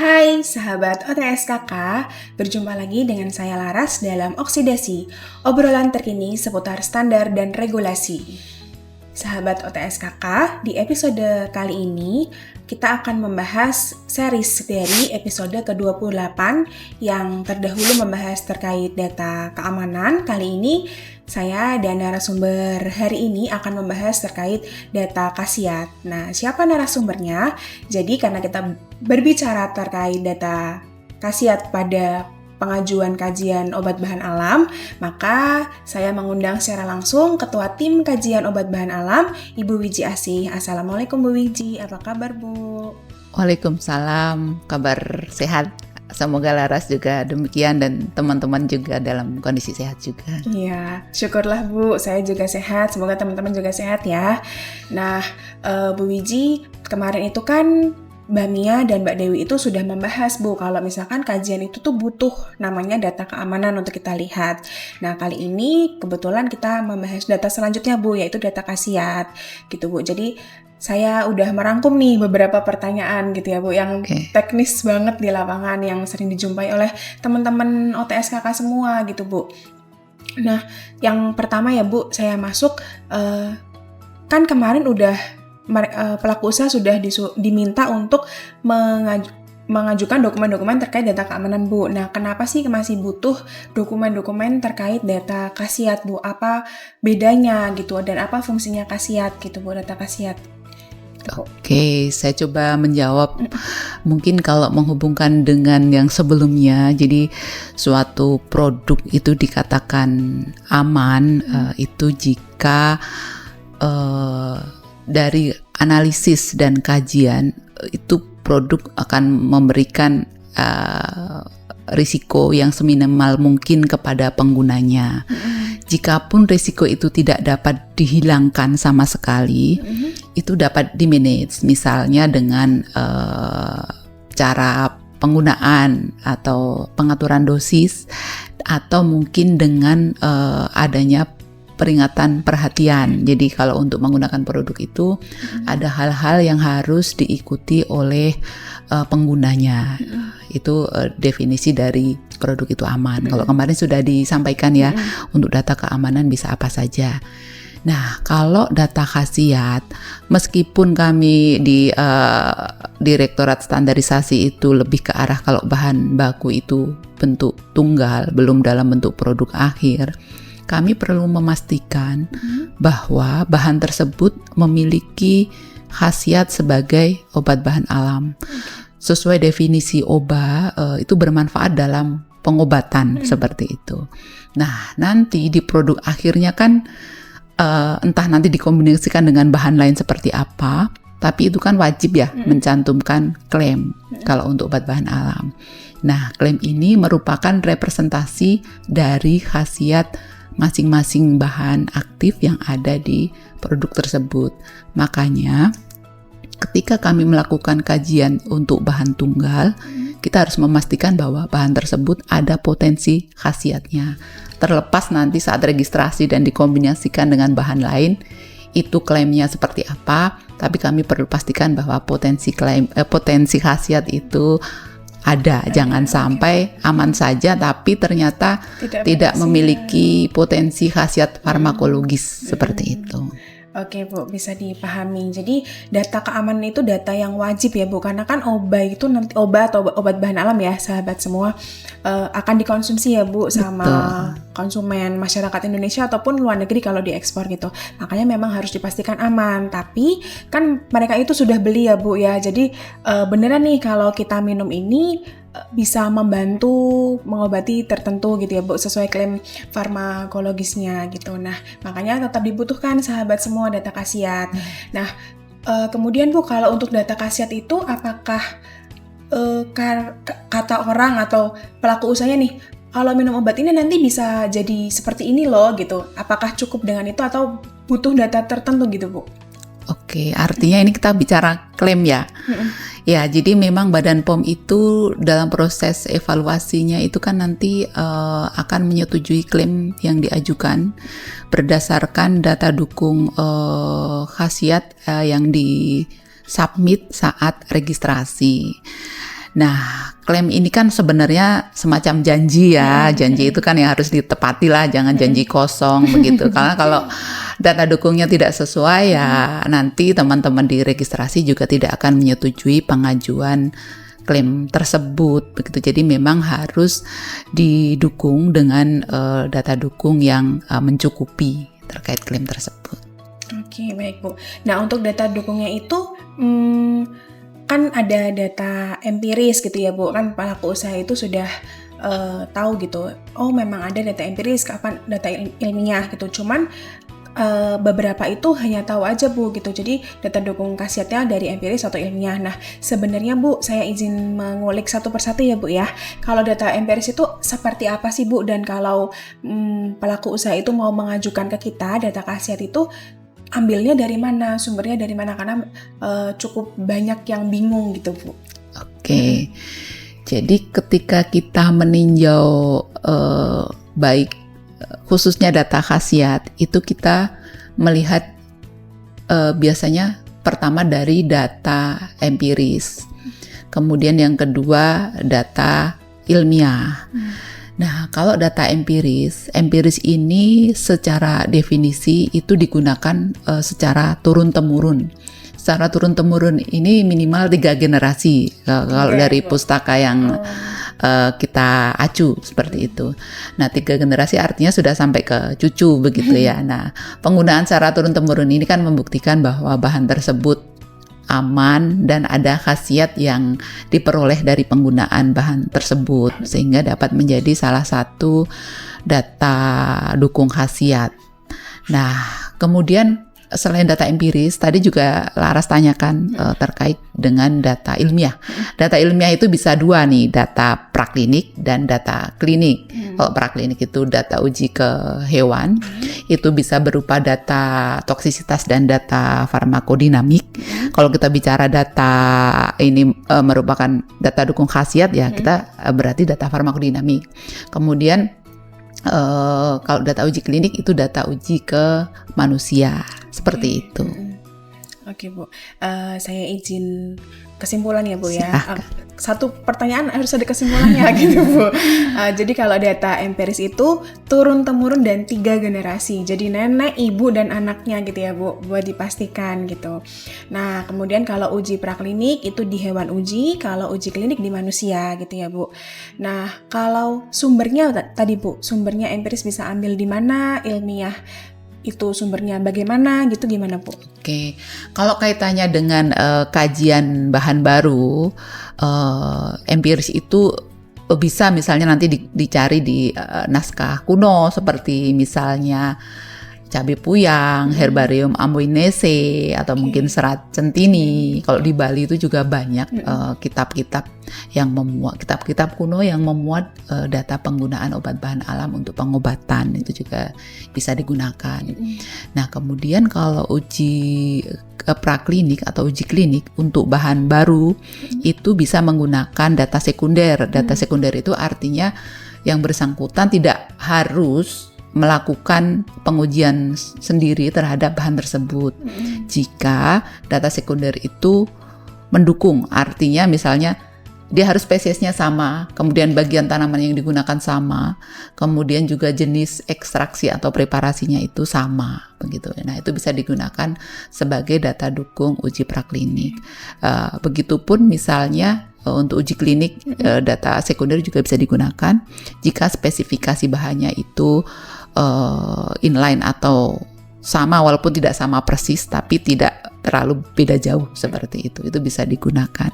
Hai sahabat OTSKK, berjumpa lagi dengan saya Laras dalam Oksidasi, obrolan terkini seputar standar dan regulasi. Sahabat OTSKK, di episode kali ini kita akan membahas series dari episode ke-28 yang terdahulu membahas terkait data keamanan. Kali ini saya dan narasumber hari ini akan membahas terkait data khasiat. Nah, siapa narasumbernya? Jadi karena kita berbicara terkait data khasiat pada pengajuan kajian obat bahan alam, maka saya mengundang secara langsung Ketua Tim Kajian Obat Bahan Alam, Ibu Wiji Asih. Assalamualaikum Bu Wiji, apa kabar Bu? Waalaikumsalam, kabar sehat. Semoga Laras juga demikian dan teman-teman juga dalam kondisi sehat juga. Iya, syukurlah Bu, saya juga sehat. Semoga teman-teman juga sehat ya. Nah, Bu Wiji, kemarin itu kan Mbak Mia dan Mbak Dewi itu sudah membahas Bu, kalau misalkan kajian itu tuh butuh namanya data keamanan untuk kita lihat. Nah, kali ini kebetulan kita membahas data selanjutnya Bu, yaitu data khasiat gitu Bu. Jadi saya udah merangkum nih beberapa pertanyaan gitu ya Bu, yang teknis banget di lapangan, yang sering dijumpai oleh teman-teman OTSKK semua gitu Bu. Nah, yang pertama ya Bu, saya masuk, kan kemarin udah pelaku usaha sudah diminta untuk mengajukan dokumen-dokumen terkait data keamanan Bu. Nah, kenapa sih masih butuh dokumen-dokumen terkait data khasiat Bu? Apa bedanya gitu dan apa fungsinya khasiat gitu Bu, data khasiat? Oke, saya coba menjawab. Mungkin kalau menghubungkan dengan yang sebelumnya, jadi suatu produk itu dikatakan aman itu jika dari analisis dan kajian itu produk akan memberikan risiko yang seminimal mungkin kepada penggunanya. Jikapun risiko itu tidak dapat dihilangkan sama sekali, itu dapat dimanage, misalnya dengan cara penggunaan atau pengaturan dosis, atau mungkin dengan adanya peringatan perhatian. Jadi kalau untuk menggunakan produk itu ada hal-hal yang harus diikuti oleh penggunanya. Itu definisi dari produk itu aman. Kalau kemarin sudah disampaikan ya, untuk data keamanan bisa apa saja. Nah, kalau data khasiat, meskipun kami di Direktorat Standarisasi itu lebih ke arah kalau bahan baku itu bentuk tunggal, belum dalam bentuk produk akhir, kami perlu memastikan bahwa bahan tersebut memiliki khasiat sebagai obat bahan alam. Sesuai definisi obat, itu bermanfaat dalam pengobatan seperti itu. Nah, nanti di produk akhirnya kan entah nanti dikombinasikan dengan bahan lain seperti apa, tapi itu kan wajib ya mencantumkan klaim kalau untuk obat bahan alam. Nah, klaim ini merupakan representasi dari khasiat masing-masing bahan aktif yang ada di produk tersebut. Makanya ketika kami melakukan kajian untuk bahan tunggal, kita harus memastikan bahwa bahan tersebut ada potensi khasiatnya. Terlepas nanti saat registrasi dan dikombinasikan dengan bahan lain, itu klaimnya seperti apa, tapi kami perlu pastikan bahwa potensi khasiat itu ada. Jangan sampai aman saja tapi ternyata tidak memiliki potensi khasiat farmakologis seperti itu. Oke Bu, bisa dipahami. Jadi data keamanan itu data yang wajib ya Bu, karena kan obat itu nanti obat bahan alam ya sahabat semua akan dikonsumsi ya Bu sama konsumen masyarakat Indonesia ataupun luar negeri kalau diekspor gitu. Makanya memang harus dipastikan aman. Tapi kan mereka itu sudah beli ya Bu ya. Jadi beneran nih kalau kita minum ini bisa membantu mengobati tertentu gitu ya Bu, sesuai klaim farmakologisnya gitu. Nah, makanya tetap dibutuhkan sahabat semua data khasiat. Nah, kemudian Bu, kalau untuk data khasiat itu apakah kata orang atau pelaku usahanya nih, kalau minum obat ini nanti bisa jadi seperti ini loh gitu. Apakah cukup dengan itu atau butuh data tertentu gitu Bu? Oke, artinya ini kita bicara klaim ya. Ya, jadi memang Badan POM itu dalam proses evaluasinya itu kan nanti akan menyetujui klaim yang diajukan berdasarkan data dukung khasiat yang disubmit saat registrasi. Nah, klaim ini kan sebenarnya semacam janji ya. Janji itu kan yang harus ditepati lah, jangan janji kosong begitu. Karena kalau data dukungnya tidak sesuai ya nanti teman-teman di registrasi juga tidak akan menyetujui pengajuan klaim tersebut begitu. Jadi memang harus didukung dengan data dukung yang mencukupi terkait klaim tersebut. Oke, baik Bu. Nah, untuk data dukungnya itu kan ada data empiris gitu ya Bu. Kan pelaku usaha itu sudah tahu gitu. Oh, memang ada data empiris, kapan data ilmiah gitu. Cuman beberapa itu hanya tahu aja Bu gitu. Jadi data dukung khasiatnya dari empiris atau ilmiah. Nah, sebenarnya Bu, saya izin mengulik satu persatu ya Bu ya. Kalau data empiris itu seperti apa sih Bu? Dan kalau pelaku usaha itu mau mengajukan ke kita data khasiat itu ambilnya dari mana? Sumbernya dari mana? Karena cukup banyak yang bingung gitu Bu. Oke. Jadi ketika kita meninjau baik khususnya data khasiat itu kita melihat biasanya pertama dari data empiris, kemudian yang kedua data ilmiah. Nah, kalau data empiris ini secara definisi itu digunakan secara turun-temurun. Secara turun-temurun ini minimal 3 generasi kalau dari pustaka yang kita acu seperti itu. Nah, 3 generasi artinya sudah sampai ke cucu begitu ya. Nah, penggunaan secara turun-temurun ini kan membuktikan bahwa bahan tersebut aman dan ada khasiat yang diperoleh dari penggunaan bahan tersebut sehingga dapat menjadi salah satu data dukung khasiat. Nah, kemudian selain data empiris, tadi juga Laras tanyakan terkait dengan data ilmiah. Data ilmiah itu bisa 2 nih, data praklinik dan data klinik. Kalau praklinik itu data uji ke hewan, itu bisa berupa data toksisitas dan data farmakodinamik. Kalau kita bicara data ini merupakan data dukung khasiat ya, kita berarti data farmakodinamik. Kemudian kalau data uji klinik itu data uji ke manusia, seperti itu. Oke Bu, saya izin kesimpulan ya Bu ya. Satu pertanyaan harus ada kesimpulannya gitu Bu. Jadi kalau data empiris itu turun-temurun dan 3 generasi. Jadi nenek, ibu, dan anaknya gitu ya Bu, buat dipastikan gitu. Nah, kemudian kalau uji praklinik itu di hewan uji, kalau uji klinik di manusia gitu ya Bu. Nah, kalau sumbernya tadi Bu, sumbernya empiris bisa ambil di mana, ilmiah itu sumbernya bagaimana gitu, gimana Bu? Oke, kalau kaitannya dengan kajian bahan baru, empiris itu bisa misalnya nanti dicari di naskah kuno seperti misalnya cabai puyang, herbarium Amboinese, atau mungkin serat centini. Kalau di Bali itu juga banyak kitab-kitab yang memuat, kitab-kitab kuno yang memuat data penggunaan obat bahan alam untuk pengobatan, itu juga bisa digunakan. Nah, kemudian kalau uji praklinik atau uji klinik untuk bahan baru itu bisa menggunakan data sekunder. Data sekunder itu artinya yang bersangkutan tidak harus melakukan pengujian sendiri terhadap bahan tersebut. Jika data sekunder itu mendukung, artinya misalnya dia harus spesiesnya sama, kemudian bagian tanaman yang digunakan sama, kemudian juga jenis ekstraksi atau preparasinya itu sama, begitu. Nah, itu bisa digunakan sebagai data dukung uji praklinik. Begitupun misalnya untuk uji klinik, data sekunder juga bisa digunakan jika spesifikasi bahannya itu inline atau sama, walaupun tidak sama persis tapi tidak terlalu beda jauh seperti itu bisa digunakan.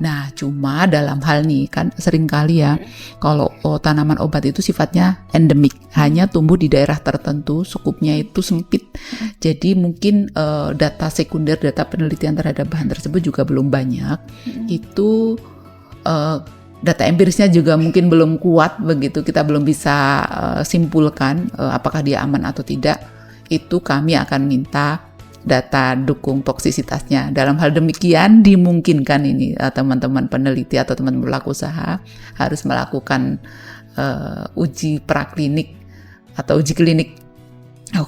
Nah, cuma dalam hal nih kan seringkali ya kalau tanaman obat itu sifatnya endemik, hanya tumbuh di daerah tertentu, skupnya itu sempit. Jadi mungkin data sekunder, data penelitian terhadap bahan tersebut juga belum banyak. Itu data empirisnya juga mungkin belum kuat begitu, kita belum bisa simpulkan apakah dia aman atau tidak. Itu kami akan minta data dukung toksisitasnya. Dalam hal demikian dimungkinkan ini teman-teman peneliti atau teman pelaku usaha harus melakukan uji praklinik atau uji klinik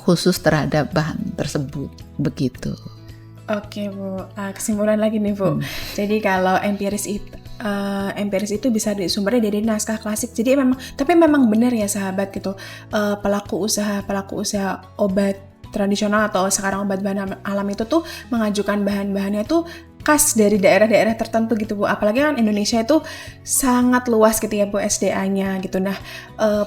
khusus terhadap bahan tersebut, begitu. Oke Bu, kesimpulan lagi nih Bu. Jadi kalau empiris itu empiris itu bisa sumbernya dari naskah klasik. Jadi memang benar ya sahabat gitu, pelaku usaha obat tradisional atau sekarang obat bahan alam itu tuh mengajukan bahan-bahannya tuh khas dari daerah-daerah tertentu gitu Bu. Apalagi kan Indonesia itu sangat luas gitu ya Bu SDA-nya gitu. Nah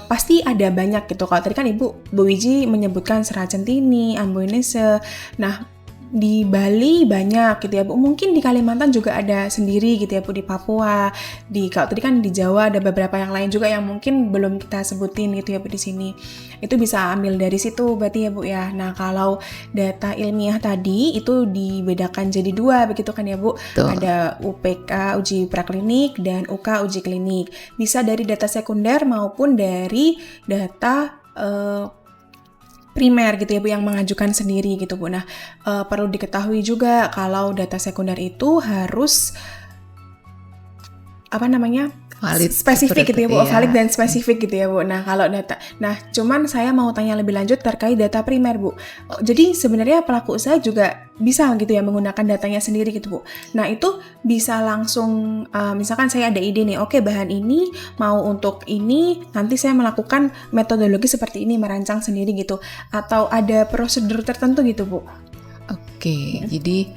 pasti ada banyak gitu. Kalau tadi kan Bu Wiji menyebutkan Serat Centini, Amboinese. Nah di Bali banyak gitu ya Bu. Mungkin di Kalimantan juga ada sendiri gitu ya Bu, di Papua. Kalau tadi kan di Jawa ada beberapa yang lain juga yang mungkin belum kita sebutin gitu ya Bu di sini. Itu bisa ambil dari situ berarti ya Bu ya. Nah, kalau data ilmiah tadi itu dibedakan jadi 2 begitu kan ya Bu. Tuh. Ada UPK uji praklinik dan UK uji klinik. Bisa dari data sekunder maupun dari data primer gitu ya Bu yang mengajukan sendiri gitu Bu. Nah perlu diketahui juga kalau data sekunder itu harus valid spesifik gitu ya Bu, valid dan spesifik gitu ya Bu. Nah kalau cuman saya mau tanya lebih lanjut terkait data primer Bu. Jadi sebenarnya pelaku usaha juga bisa gitu ya menggunakan datanya sendiri gitu Bu. Nah itu bisa langsung misalkan saya ada ide nih, oke bahan ini mau untuk ini, nanti saya melakukan metodologi seperti ini, merancang sendiri gitu. Atau ada prosedur tertentu gitu Bu? Oke, jadi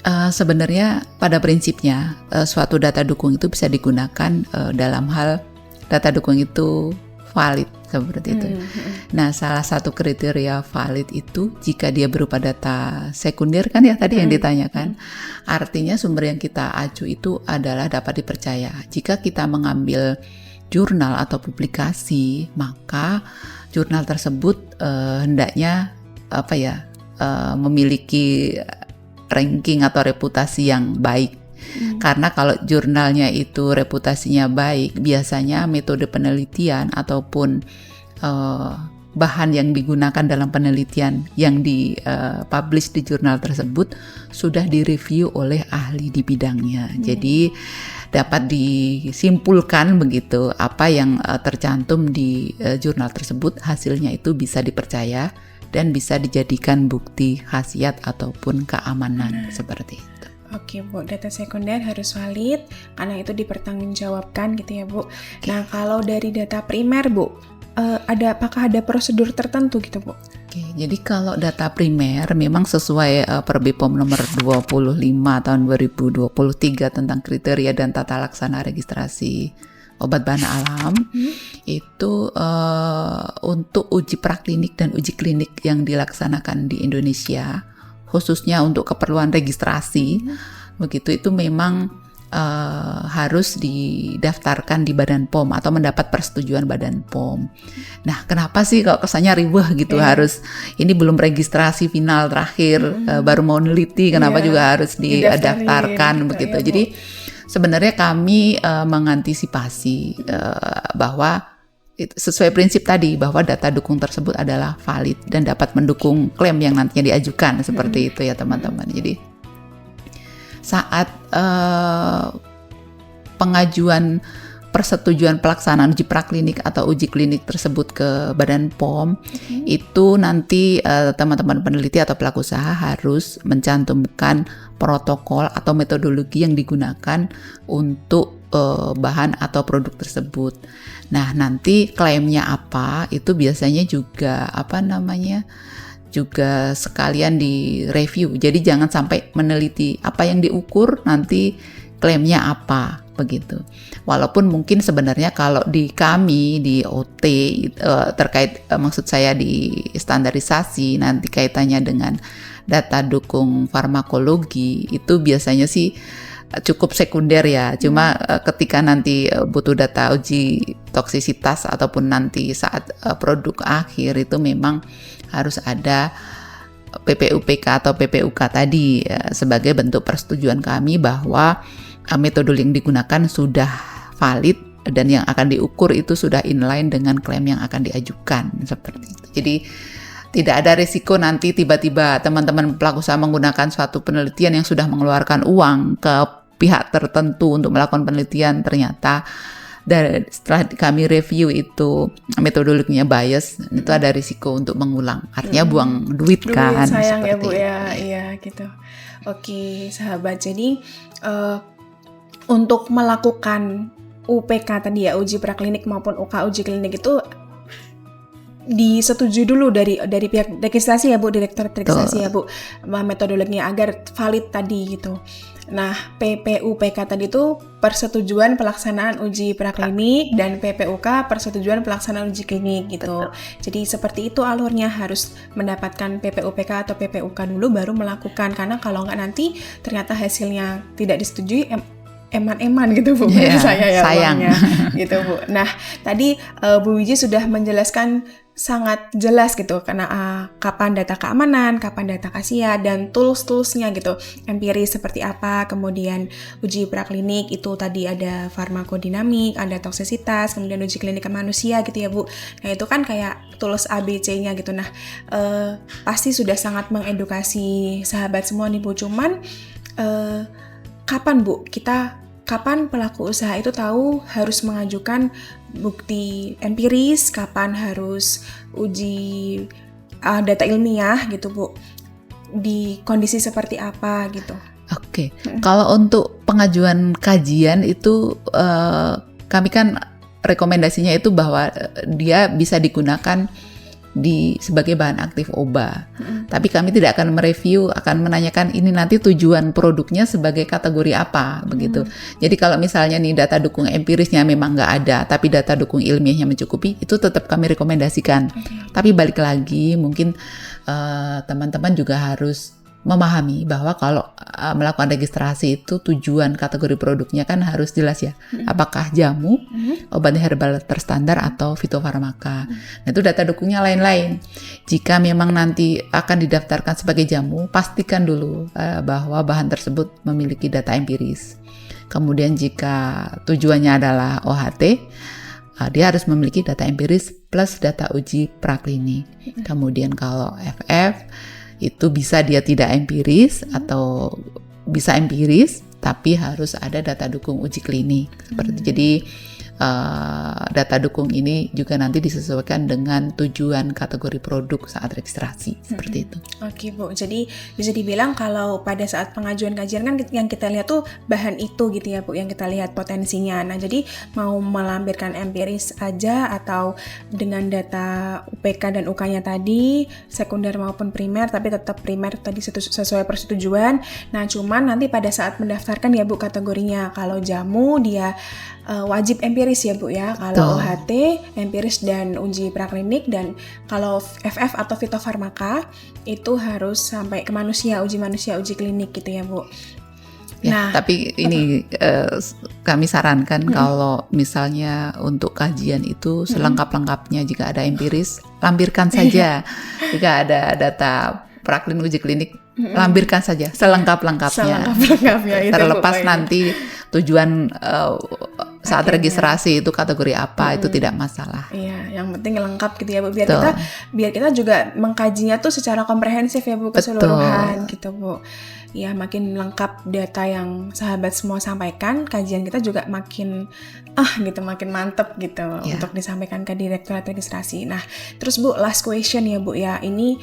sebenarnya pada prinsipnya suatu data dukung itu bisa digunakan dalam hal data dukung itu valid seperti itu. Nah, salah satu kriteria valid itu jika dia berupa data sekunder kan ya tadi yang ditanyakan. Artinya sumber yang kita acu itu adalah dapat dipercaya. Jika kita mengambil jurnal atau publikasi, maka jurnal tersebut hendaknya memiliki ranking atau reputasi yang baik. Karena kalau jurnalnya itu reputasinya baik, biasanya metode penelitian ataupun bahan yang digunakan dalam penelitian yang dipublish di jurnal tersebut sudah direview oleh ahli di bidangnya. Jadi dapat disimpulkan begitu apa yang tercantum di jurnal tersebut, hasilnya itu bisa dipercaya dan bisa dijadikan bukti khasiat ataupun keamanan seperti itu. Oke Bu, data sekunder harus valid karena itu dipertanggungjawabkan gitu ya Bu. Nah kalau dari data primer Bu, apakah ada prosedur tertentu gitu Bu? Oke, jadi kalau data primer memang sesuai Perbipom nomor 25 tahun 2023 tentang kriteria dan tata laksana registrasi obat bahan alam itu untuk uji praklinik dan uji klinik yang dilaksanakan di Indonesia khususnya untuk keperluan registrasi begitu itu memang harus didaftarkan di Badan POM atau mendapat persetujuan Badan POM. Nah, kenapa sih kok kesannya ribet gitu harus ini belum registrasi final terakhir baru mau neliti kenapa juga harus didaftarkan begitu. Ya, jadi sebenarnya kami mengantisipasi bahwa sesuai prinsip tadi bahwa data dukung tersebut adalah valid dan dapat mendukung klaim yang nantinya diajukan seperti itu ya teman-teman. Jadi saat pengajuan persetujuan pelaksanaan uji praklinik atau uji klinik tersebut ke Badan POM itu nanti teman-teman peneliti atau pelaku usaha harus mencantumkan protokol atau metodologi yang digunakan untuk bahan atau produk tersebut. Nah, nanti klaimnya apa itu biasanya juga juga sekalian direview. Jadi jangan sampai meneliti apa yang diukur nanti klaimnya apa begitu. Walaupun mungkin sebenarnya kalau di kami di OT terkait maksud saya di standarisasi nanti kaitannya dengan data dukung farmakologi itu biasanya sih cukup sekunder ya. Cuma ketika nanti butuh data uji toksisitas ataupun nanti saat produk akhir itu memang harus ada PPUPK atau PPUK tadi sebagai bentuk persetujuan kami bahwa metode yang digunakan sudah valid dan yang akan diukur itu sudah inline dengan klaim yang akan diajukan seperti itu. Jadi tidak ada risiko nanti tiba-tiba teman-teman pelaku usaha menggunakan suatu penelitian yang sudah mengeluarkan uang ke pihak tertentu untuk melakukan penelitian ternyata setelah kami review itu metodologinya bias, itu ada risiko untuk mengulang. Artinya buang duit kan. Sayang ya Bu ya, iya gitu. Oke sahabat, jadi untuk melakukan UPK tadi ya, uji praklinik maupun UK uji klinik itu disetujui dulu dari pihak registrasi ya Bu, Direktorat Registrasi ya Bu, metodologinya agar valid tadi gitu. Nah, PPUPK tadi itu persetujuan pelaksanaan uji praklinik dan PPUK persetujuan pelaksanaan uji klinik gitu. Jadi seperti itu alurnya, harus mendapatkan PPUPK atau PPUK dulu baru melakukan, karena kalau nggak nanti ternyata hasilnya tidak disetujui, eman-eman gitu Bu, saya ya sayang gitu Bu. Nah, tadi Bu Wiji sudah menjelaskan sangat jelas gitu, karena kapan data keamanan, kapan data KASIA, dan tools-toolsnya gitu, empiris seperti apa, kemudian uji praklinik itu tadi ada farmakodinamik, ada toksisitas, kemudian uji klinik ke manusia gitu ya Bu. Nah itu kan kayak tools ABC-nya gitu. Nah pasti sudah sangat mengedukasi sahabat semua nih Bu, cuman kapan Bu kapan pelaku usaha itu tahu harus mengajukan bukti empiris, kapan harus uji data ilmiah gitu Bu, di kondisi seperti apa gitu. Oke. Kalau untuk pengajuan kajian itu kami kan rekomendasinya itu bahwa dia bisa digunakan sebagai bahan aktif OBA. Tapi kami tidak akan mereview, akan menanyakan ini nanti tujuan produknya sebagai kategori apa begitu. Jadi kalau misalnya nih data dukung empirisnya memang nggak ada, tapi data dukung ilmiahnya mencukupi, itu tetap kami rekomendasikan. Tapi balik lagi mungkin teman-teman juga harus memahami bahwa kalau melakukan registrasi itu tujuan kategori produknya kan harus jelas ya. Apakah jamu, obat herbal terstandar atau fitofarmaka. Nah itu data dukungnya lain-lain. Jika memang nanti akan didaftarkan sebagai jamu, pastikan dulu bahwa bahan tersebut memiliki data empiris. Kemudian jika tujuannya adalah OHT, dia harus memiliki data empiris plus data uji praklinik. Kemudian kalau FF itu bisa dia tidak empiris atau bisa empiris tapi harus ada data dukung uji klinik seperti itu. Jadi data dukung ini juga nanti disesuaikan dengan tujuan kategori produk saat registrasi seperti itu. Oke Bu, jadi bisa dibilang kalau pada saat pengajuan kajian kan yang kita lihat tuh bahan itu gitu ya Bu, yang kita lihat potensinya. Nah jadi mau melampirkan empiris aja atau dengan data UPK dan UK-nya tadi, sekunder maupun primer, tapi tetap primer tadi sesuai persetujuan. Nah cuman nanti pada saat mendaftarkan ya Bu kategorinya, kalau jamu dia wajib empiris ya Bu ya, kalau OHT empiris dan uji praklinik, dan kalau FF atau fitofarmaka itu harus sampai ke manusia, uji klinik gitu ya Bu. Ya, nah, tapi ini kami sarankan kalau misalnya untuk kajian itu selengkap-lengkapnya, jika ada empiris lampirkan saja, jika ada data praklinik uji klinik lampirkan saja selengkap-lengkapnya itu, terlepas nanti tujuan saat registrasi itu kategori apa itu tidak masalah. Iya, yang penting lengkap gitu ya Bu, biar kita juga mengkajinya tuh secara komprehensif ya Bu, keseluruhan gitu Bu. Ya makin lengkap data yang sahabat semua sampaikan, kajian kita juga makin makin mantep gitu untuk disampaikan ke Direktorat Registrasi. Nah terus Bu, last question ya Bu ya, ini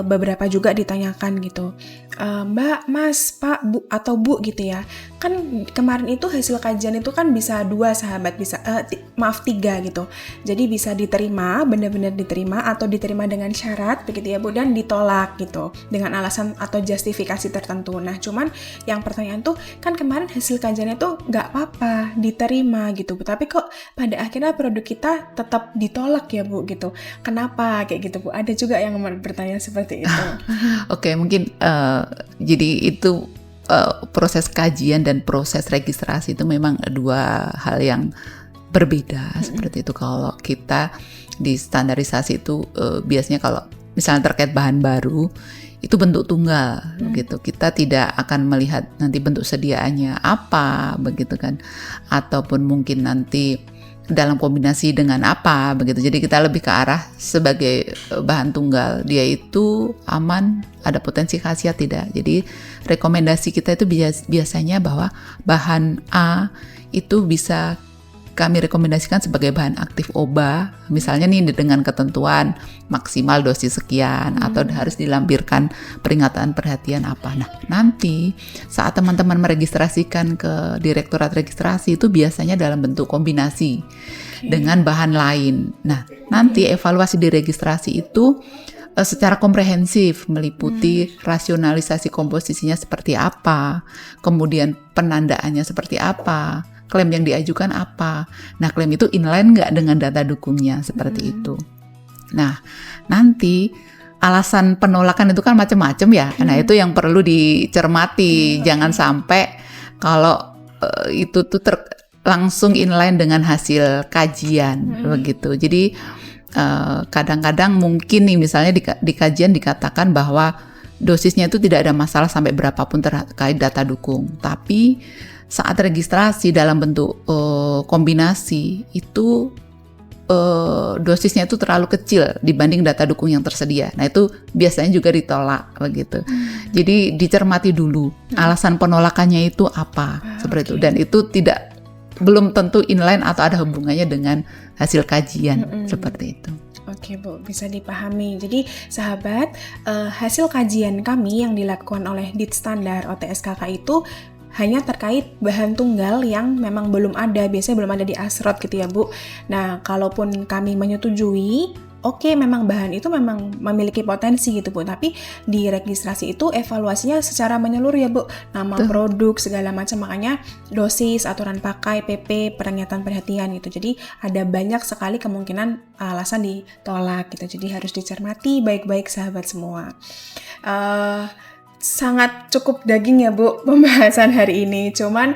beberapa juga ditanyakan gitu, Mbak, Mas, Pak, Bu atau Bu gitu ya. Kan kemarin itu hasil kajian itu kan bisa 2 sahabat, bisa 3 gitu. Jadi bisa diterima, benar-benar diterima, atau diterima dengan syarat begitu ya Bu, dan ditolak gitu dengan alasan atau justifikasi tertentu. Nah cuman yang pertanyaan tuh kan kemarin hasil kajiannya tuh nggak apa-apa diterima gitu Bu, tapi kok pada akhirnya produk kita tetap ditolak ya Bu gitu. Kenapa kayak gitu Bu? Ada juga yang bertanya seperti itu. Oke, mungkin jadi itu proses kajian dan proses registrasi itu memang 2 hal yang berbeda seperti itu. Kalau kita di standarisasi itu biasanya kalau misalnya terkait bahan baru itu bentuk tunggal gitu. Kita tidak akan melihat nanti bentuk sediaannya apa begitu kan, ataupun mungkin nanti dalam kombinasi dengan apa begitu. Jadi kita lebih ke arah sebagai bahan tunggal, dia itu aman, ada potensi khasiat tidak. Jadi rekomendasi kita itu biasanya bahwa bahan A itu bisa kami rekomendasikan sebagai bahan aktif obat, misalnya nih dengan ketentuan maksimal dosis sekian atau harus dilampirkan peringatan perhatian apa. Nah, nanti saat teman-teman meregistrasikan ke Direktorat Registrasi itu biasanya dalam bentuk kombinasi dengan bahan lain. Nah, nanti evaluasi di registrasi itu secara komprehensif meliputi rasionalisasi komposisinya seperti apa, kemudian penandaannya seperti apa, klaim yang diajukan apa. Nah, klaim itu inline nggak dengan data dukungnya seperti itu. Nah, nanti alasan penolakan itu kan macam-macam ya. Nah, itu yang perlu dicermati. Jangan sampai kalau itu tuh langsung inline dengan hasil kajian begitu. Jadi kadang-kadang mungkin nih misalnya di kajian dikatakan bahwa dosisnya itu tidak ada masalah sampai berapapun terkait data dukung. Tapi saat registrasi dalam bentuk kombinasi itu dosisnya itu terlalu kecil dibanding data dukung yang tersedia. Nah, itu biasanya juga ditolak begitu. Jadi dicermati dulu alasan penolakannya itu apa seperti itu, dan itu belum tentu inline atau ada hubungannya dengan hasil kajian seperti itu. Oke Bu, bisa dipahami. Jadi sahabat, hasil kajian kami yang dilakukan oleh Dit Standar OTSKK itu hanya terkait bahan tunggal yang memang belum ada, biasanya belum ada di Asrot gitu ya Bu. Nah, kalaupun kami menyetujui, oke, memang bahan itu memang memiliki potensi gitu Bu, tapi di registrasi itu evaluasinya secara menyeluruh ya Bu, nama produk segala macam, makanya dosis, aturan pakai, PP, peringatan perhatian gitu. Jadi ada banyak sekali kemungkinan alasan ditolak gitu. Jadi harus dicermati baik-baik sahabat semua. Sangat cukup daging ya Bu pembahasan hari ini. Cuman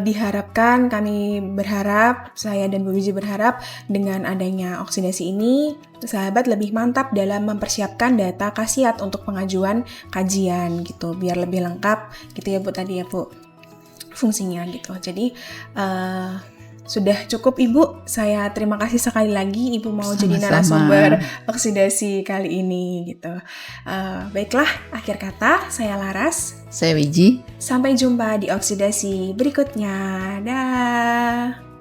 diharapkan, kami berharap, saya dan Bu Wiji berharap dengan adanya oksidasi ini sahabat lebih mantap dalam mempersiapkan data khasiat untuk pengajuan kajian gitu, biar lebih lengkap gitu ya Bu tadi ya Bu fungsinya gitu. Jadi sudah cukup Ibu, saya terima kasih sekali lagi Ibu mau jadi narasumber oksidasi kali ini gitu. Baiklah, akhir kata saya Laras, saya Wiji. Sampai jumpa di oksidasi berikutnya. Dah.